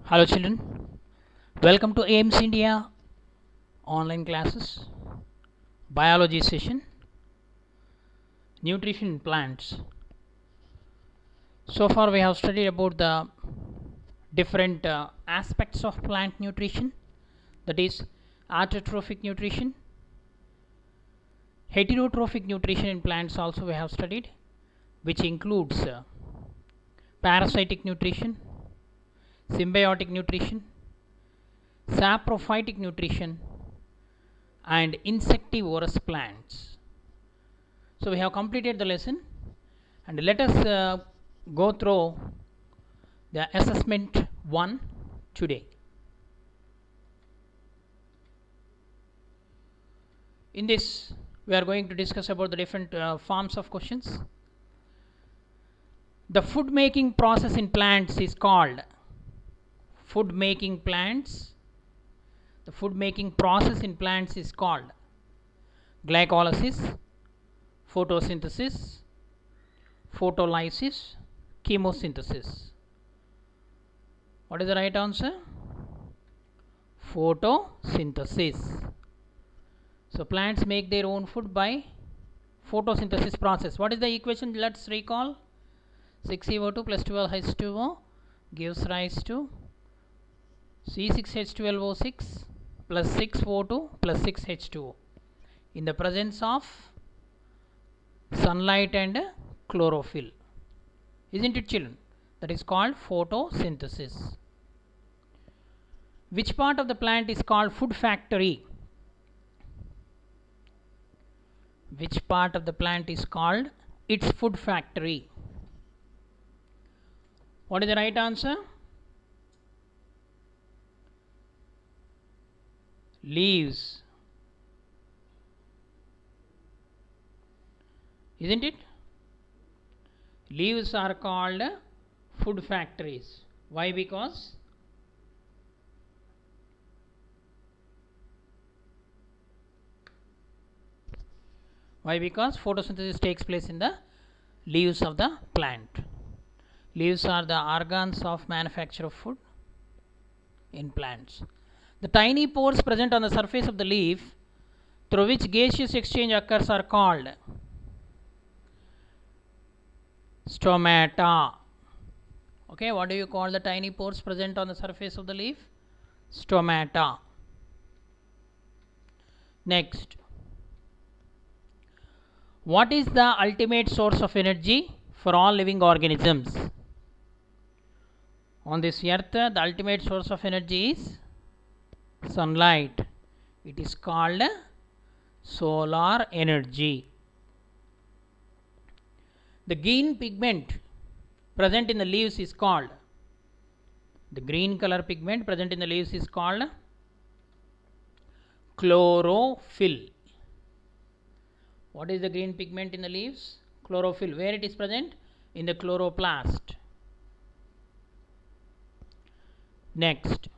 Hello children, welcome to AIMS India online classes, biology session, nutrition in plants. So far we have studied about the different aspects of plant nutrition, that is autotrophic nutrition, heterotrophic nutrition in plants also we have studied, which includes parasitic nutrition, symbiotic nutrition, saprophytic nutrition and insectivorous plants. So we have completed the lesson, and let us go through the assessment 1 today. In this we are going to discuss about the different forms of questions. The food making process in plants is called food making plants. The food making process in plants is called glycolysis, photosynthesis, photolysis, chemosynthesis. What is the right answer? Photosynthesis. So plants make their own food by photosynthesis process. What is the equation? Let's recall. 6CO2 plus 12H2O gives rise to C6H12O6 plus 6O2 plus 6H2O in the presence of sunlight and chlorophyll. Isn't it, children? That is called photosynthesis. Which part of the plant is called food factory? Which part of the plant is called its food factory? What is the right answer? Leaves. Isn't it? Leaves are called food factories. Why? Because photosynthesis takes place in the leaves of the plant. Leaves are the organs of manufacture of food in plants. The tiny pores present on the surface of the leaf through which gaseous exchange occurs are called stomata. Okay, what do you call the tiny pores present on the surface of the leaf? Stomata. Next, what is the ultimate source of energy for all living organisms? On this earth, the ultimate source of energy is sunlight. It is called solar energy. The green pigment present in the leaves is called, the green color pigment present in the leaves is called chlorophyll. What is the green pigment in the leaves? Chlorophyll. Where it is present? In the chloroplast. Next,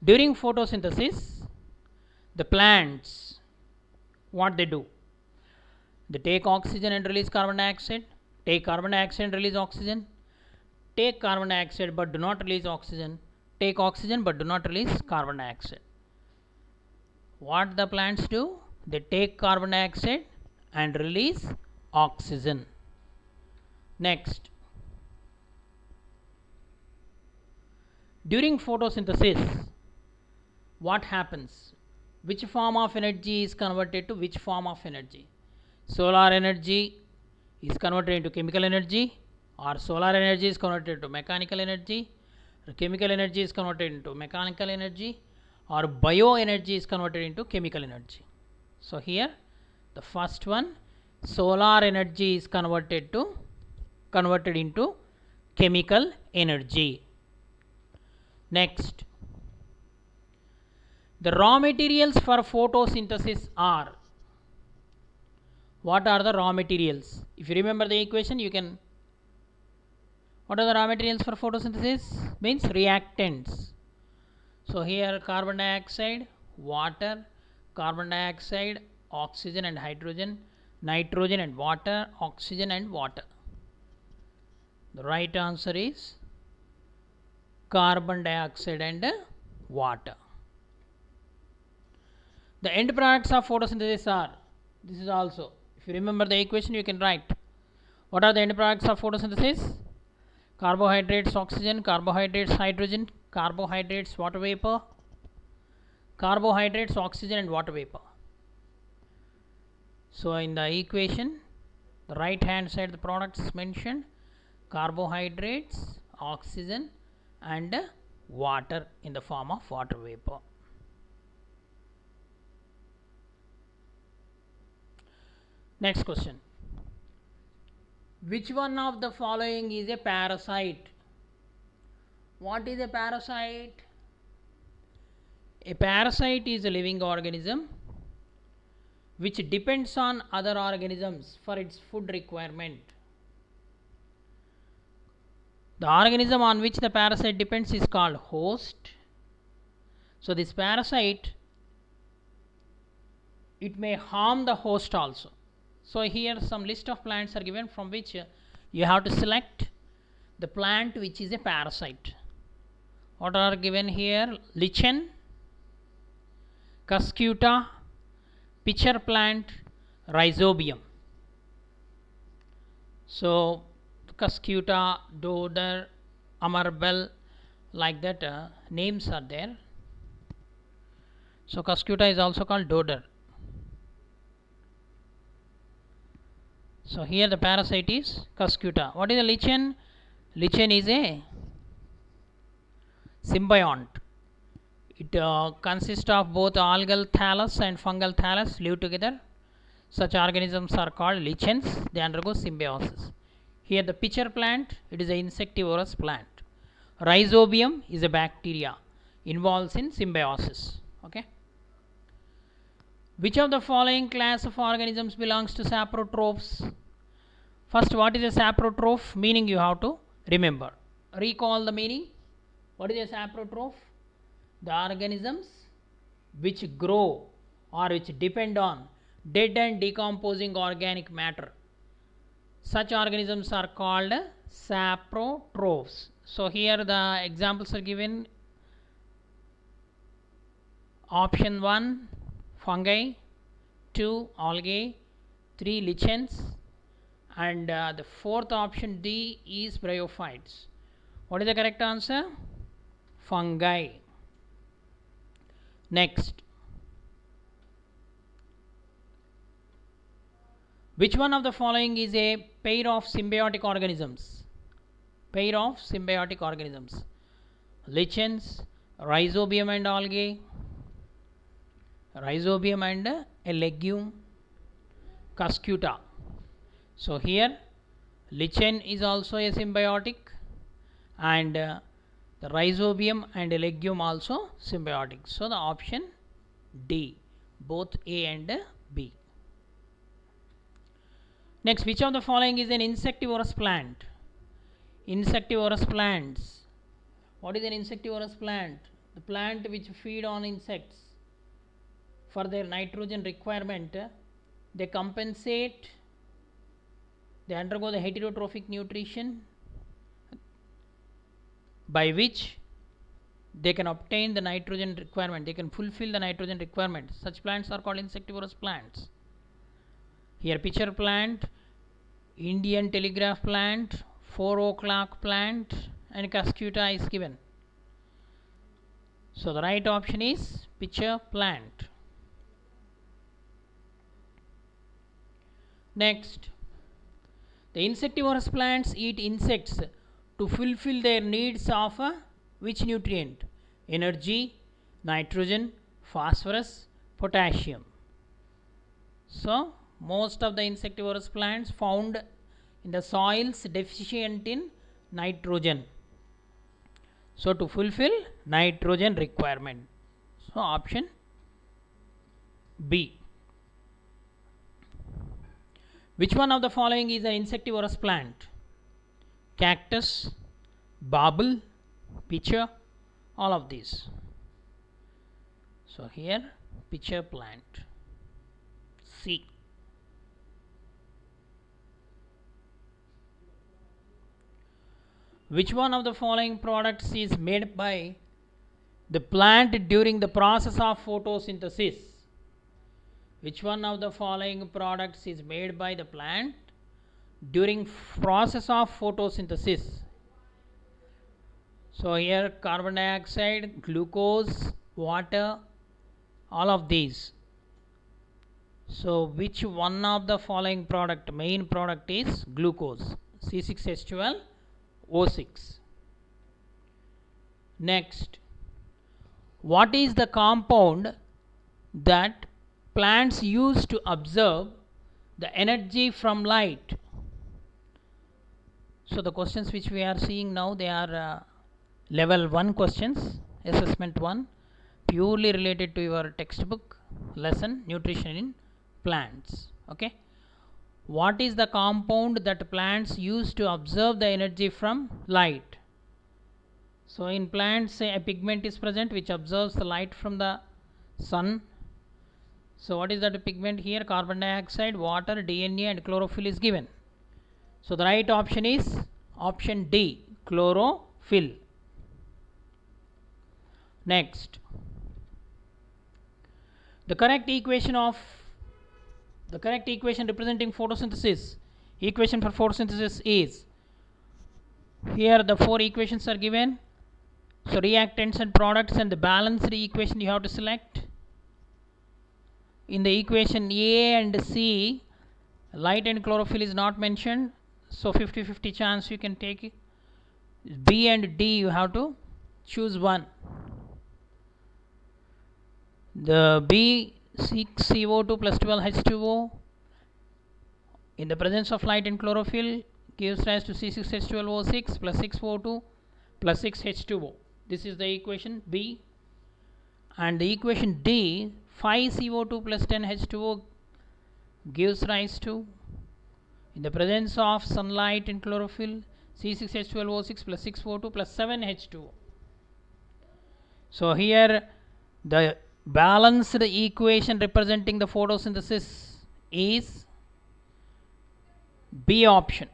during photosynthesis, the plants, what they do? They take oxygen and release carbon dioxide, take carbon dioxide and release oxygen, take carbon dioxide but do not release oxygen, take oxygen but do not release carbon dioxide. What the plants do? They take carbon dioxide and release oxygen. Next, during photosynthesis, what happens? Which form of energy is converted to which form of energy? Solar energy is converted into chemical energy, or solar energy is converted to mechanical energy, or chemical energy is converted into mechanical energy, or bioenergy is converted into chemical energy. So here the first one, solar energy is converted into chemical energy. Next, the raw materials for photosynthesis are, what are the raw materials? If you remember the equation, you can, what are the raw materials for photosynthesis? Means reactants. So here carbon dioxide, water, carbon dioxide, oxygen and hydrogen, nitrogen and water, oxygen and water. The right answer is carbon dioxide and water. The end products of photosynthesis are, this is also, if you remember the equation you can write. What are the end products of photosynthesis? Carbohydrates oxygen, carbohydrates hydrogen, carbohydrates water vapor, carbohydrates oxygen and water vapor. So in the equation, the right hand side the products mentioned, carbohydrates, oxygen and water in the form of water vapor. Next question. Which one of the following is a parasite? What is a parasite? A parasite is a living organism which depends on other organisms for its food requirement. The organism on which the parasite depends is called host. So this parasite, it may harm the host also. So here some list of plants are given from which you have to select the plant which is a parasite. What are given here? Lichen, Cuscuta, pitcher plant, Rhizobium. So Cuscuta, Dodder, Amarbel, like that names are there. So Cuscuta is also called Dodder. So here the parasite is Cuscuta. What is a lichen? Lichen is a symbiont. It consists of both algal thallus and fungal thallus live together. Such organisms are called lichens. They undergo symbiosis. Here the pitcher plant, it is an insectivorous plant. Rhizobium is a bacteria involved in symbiosis. Okay. Which of the following class of organisms belongs to saprotrophs? First, what is a saprotroph? Meaning you have to remember. Recall the meaning. What is a saprotroph? The organisms which grow or which depend on dead and decomposing organic matter. Such organisms are called saprotrophs. So here the examples are given. Option 1, fungi, 2, algae, 3, lichens, and the fourth option D is bryophytes. What is the correct answer? Fungi. Next. Which one of the following is a pair of symbiotic organisms? Pair of symbiotic organisms. Lichens, Rhizobium and algae, Rhizobium and a legume, Cuscuta. So here lichen is also a symbiotic and the Rhizobium and a legume also symbiotic. So the option D, both A and B. Next, which of the following is an insectivorous plant? Insectivorous plants. What is an insectivorous plant? The plant which feed on insects for their nitrogen requirement. They compensate, they undergo the heterotrophic nutrition by which they can obtain the nitrogen requirement, they can fulfill the nitrogen requirement. Such plants are called insectivorous plants. Here pitcher plant, Indian telegraph plant, 4 o'clock plant and Cuscuta is given. So the right option is pitcher plant. Next, the insectivorous plants eat insects to fulfill their needs of which nutrient? Energy, nitrogen, phosphorus, potassium. So most of the insectivorous plants found in the soils deficient in nitrogen. So to fulfill nitrogen requirement. So option B. Which one of the following is an insectivorous plant? Cactus, barbel, pitcher, all of these. So here pitcher plant. C. Which one of the following products is made by the plant during the process of photosynthesis? Which one of the following products is made by the plant during process of photosynthesis? So here carbon dioxide, glucose, water, all of these. So which one of the following product, main product is glucose, C6H12O6. Next, what is the compound that plants use to observe the energy from light? So the questions which we are seeing now, they are level 1 questions, assessment 1, purely related to your textbook lesson, nutrition in plants. Okay, what is the compound that plants use to observe the energy from light? So in plants, a pigment is present which observes the light from the sun. So what is that pigment here? Carbon dioxide, water, DNA and chlorophyll is given. So the right option is option D, chlorophyll. Next, the correct equation representing photosynthesis, equation for photosynthesis is, here the 4 equations are given. So reactants and products, and the balanced equation you have to select. In the equation A and C, light and chlorophyll is not mentioned, so 50-50 chance you can take it. B and D you have to choose one. The B, 6CO2 plus 12H2O in the presence of light and chlorophyll gives rise to C6H12O6 plus 6O2 plus 6H2O. This is the equation B. And the equation D, 5CO2 plus 10H2O gives rise to, in the presence of sunlight and chlorophyll, C6H12O6 plus 6O2 plus 7H2O. So here the balanced equation representing the photosynthesis is B option.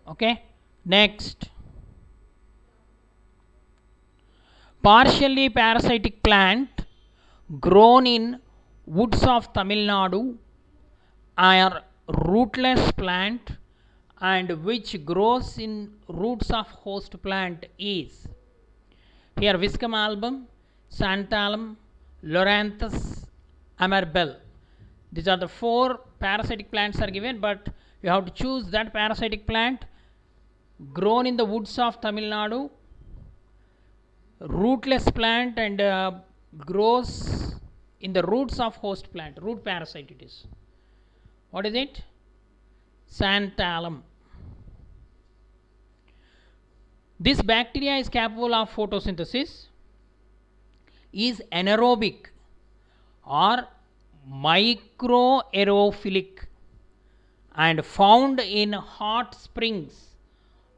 Okay, next, partially parasitic plant grown in woods of Tamil Nadu are rootless plant, and which grows in roots of host plant is, here Viscum album, Xanthalum, Loranthus, Amarbel. These are the 4 parasitic plants are given, but you have to choose that parasitic plant grown in the woods of Tamil Nadu, rootless plant, and grows in the roots of host plant, root parasite it is. What is it? Xanthalum. This bacteria is capable of photosynthesis, is anaerobic or microaerophilic, and found in hot springs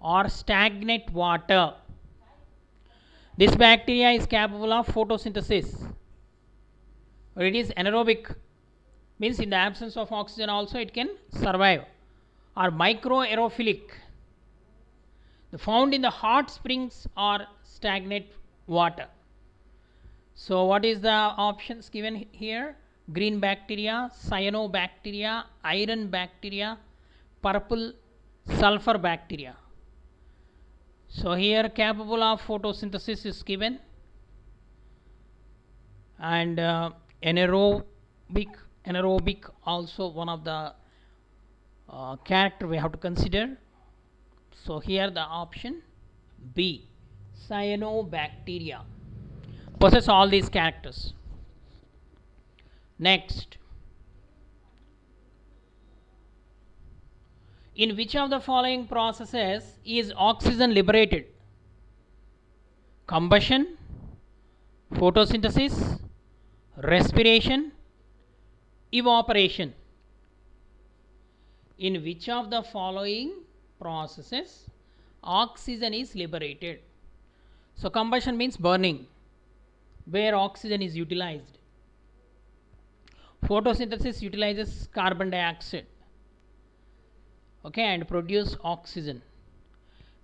or stagnant water. This bacteria is capable of photosynthesis, but it is anaerobic, means in the absence of oxygen also it can survive, or microaerophilic, found in the hot springs or stagnant water. So what is the options given here? Green bacteria, cyanobacteria, iron bacteria, purple sulfur bacteria. So here capable of photosynthesis is given, and anaerobic also one of the character we have to consider. So here the option B, cyanobacteria, possess all these characters. Next, in which of the following processes is oxygen liberated? Combustion, photosynthesis, respiration, evaporation. In which of the following processes oxygen is liberated? So combustion means burning, where oxygen is utilized. Photosynthesis utilizes carbon dioxide, okay, and produce oxygen.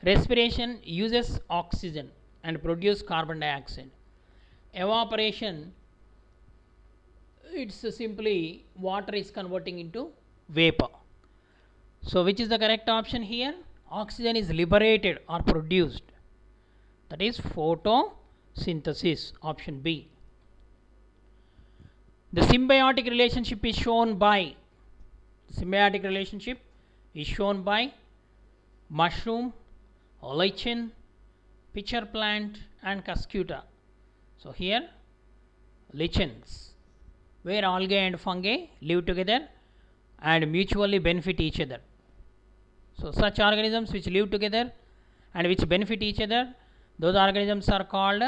Respiration uses oxygen and produce carbon dioxide. Evaporation, it's simply water is converting into vapor. So which is the correct option here? Oxygen is liberated or produced. That is photosynthesis, option B. The symbiotic relationship is shown by mushroom, lichen, pitcher plant and cuscuta. So here lichens, where algae and fungi live together and mutually benefit each other. So such organisms which live together and which benefit each other, those organisms are called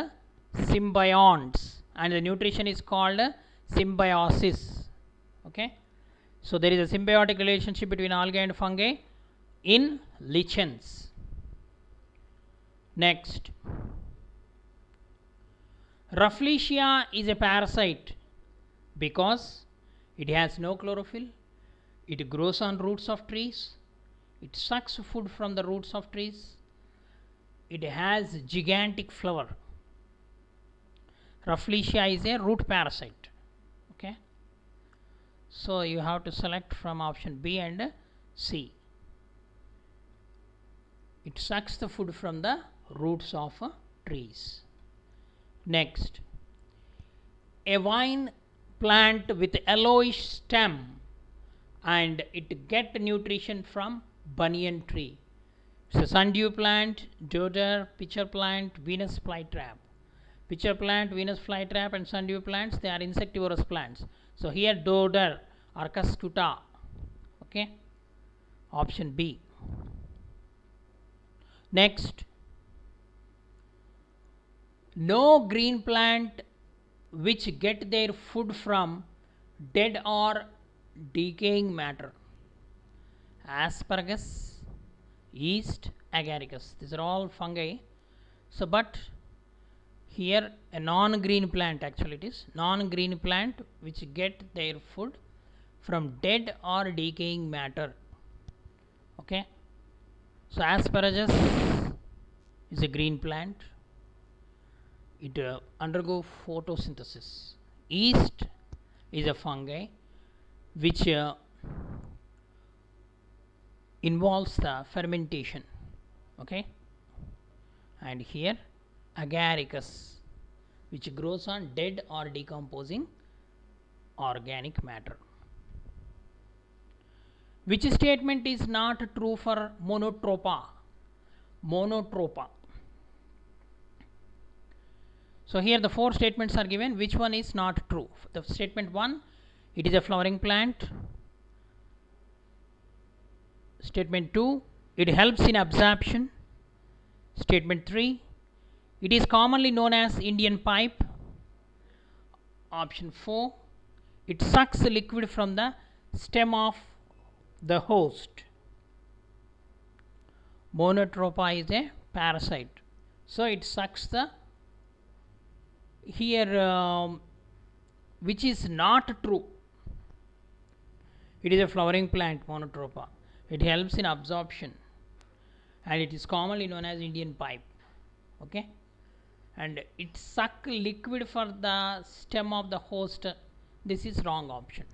symbionts, and the nutrition is called symbiosis. Okay, so there is a symbiotic relationship between algae and fungi in lichens. Next, Rafflesia is a parasite because it has no chlorophyll, it grows on roots of trees, it sucks food from the roots of trees, it has gigantic flower. Rafflesia is a root parasite. Okay, so you have to select from option B and C. It sucks the food from the roots of trees. Next, a vine plant with yellowish stem and it get nutrition from banyan tree. So sundew plant, dodder, pitcher plant, Venus flytrap. Pitcher plant, Venus flytrap and sundew plants, they are insectivorous plants. So here dodder or cuscuta. Okay, option B. Next, no green plant which get their food from dead or decaying matter. Asparagus, yeast, agaricus, these are all fungi. So but here a non-green plant, actually it is non-green plant which get their food from dead or decaying matter. Okay, so asparagus is a green plant, it undergo photosynthesis. Yeast is a fungi which involves the fermentation. Okay, and here agaricus which grows on dead or decomposing organic matter. Which statement is not true for monotropa? So here the four statements are given. Which one is not true? The statement 1, it is a flowering plant. Statement 2, it helps in absorption. Statement 3, it is commonly known as Indian pipe. Option 4, it sucks the liquid from the stem of the host. Monotropa is a parasite, so it sucks the here which is not true. It is a flowering plant, monotropa. It helps in absorption and it is commonly known as Indian pipe. Okay, and it suck liquid for the stem of the host. This is wrong option.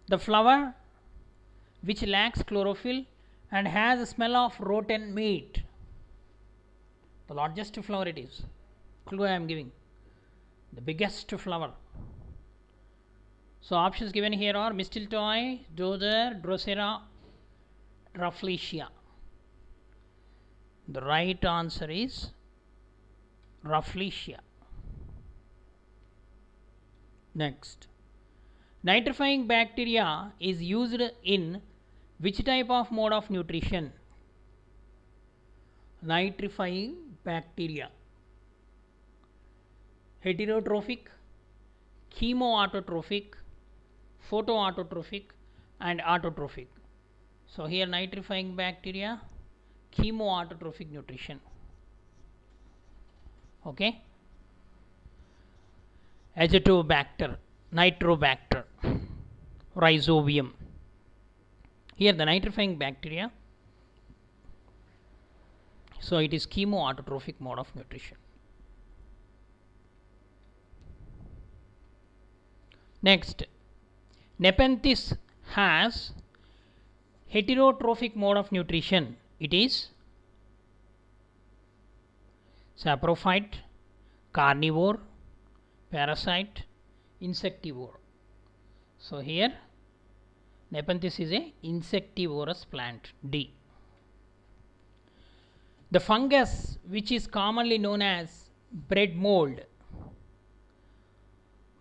The flower which lacks chlorophyll and has a smell of rotten meat. The largest flower it is. Clue I am giving. The biggest flower. So options given here are mistletoe, dodder, drosera, Rafflesia. The right answer is Rafflesia. Next, nitrifying bacteria is used in which type of mode of nutrition? Nitrifying bacteria, heterotrophic, chemoautotrophic, photoautotrophic and autotrophic. So here nitrifying bacteria, chemoautotrophic nutrition. Okay, Azotobacter, Nitrobacter. Rhizobium. Here the nitrifying bacteria. So it is chemoautotrophic mode of nutrition. Next, Nepenthes has heterotrophic mode of nutrition. It is saprophyte, carnivore, parasite, insectivore. So here Nepenthes is a insectivorous plant. D. The fungus which is commonly known as bread mold.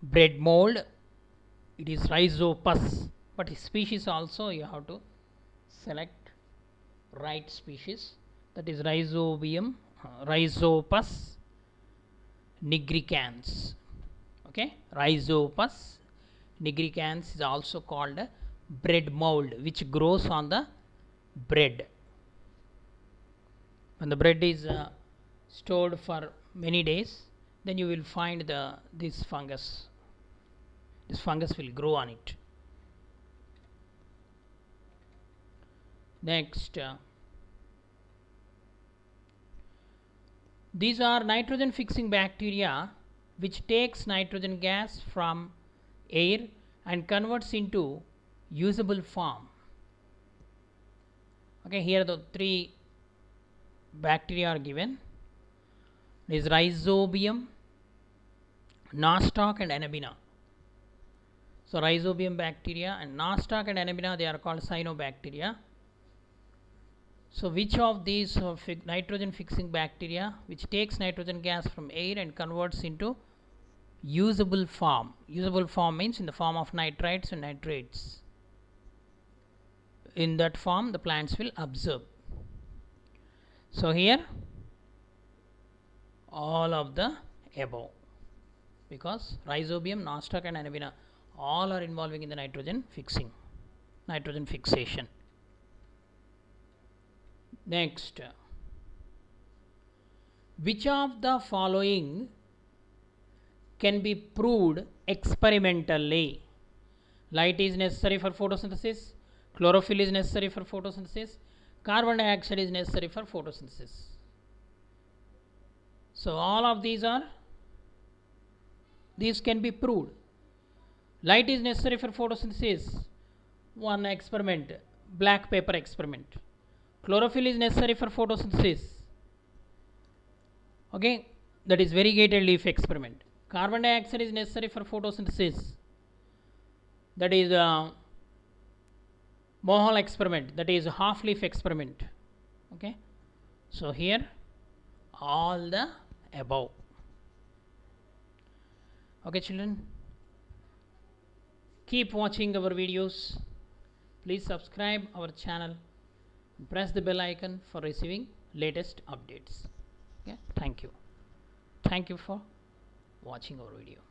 Bread mold, it is Rhizopus, but species also you have to select right species, that is Rhizobium, Rhizopus nigricans. Okay, Rhizopus nigricans is also called bread mold, which grows on the bread. When the bread is stored for many days, then you will find this fungus. This fungus will grow on it. Next, these are nitrogen fixing bacteria which takes nitrogen gas from air and converts into usable form. Okay, here the three bacteria are given. It is Rhizobium, Nostoc and Anabaena. So Rhizobium bacteria and Nostoc and Anabaena, they are called cyanobacteria. So which of these nitrogen fixing bacteria which takes nitrogen gas from air and converts into usable form? Usable form means in the form of nitrites and nitrates. In that form the plants will absorb. So here all of the above, because Rhizobium, Nostoc and Anabaena all are involving in the nitrogen fixation. Next, which of the following can be proved experimentally? Light is necessary for photosynthesis, chlorophyll is necessary for photosynthesis, carbon dioxide is necessary for photosynthesis. So all of these can be proved. Light is necessary for photosynthesis. One experiment, black paper experiment. Chlorophyll is necessary for photosynthesis. Okay, that is variegated leaf experiment. Carbon dioxide is necessary for photosynthesis. That is Mohall experiment, that is half leaf experiment. Okay, so here all the above. Okay children, keep watching our videos. Please subscribe our channel and press the bell icon for receiving latest updates. Okay, thank you for watching our video.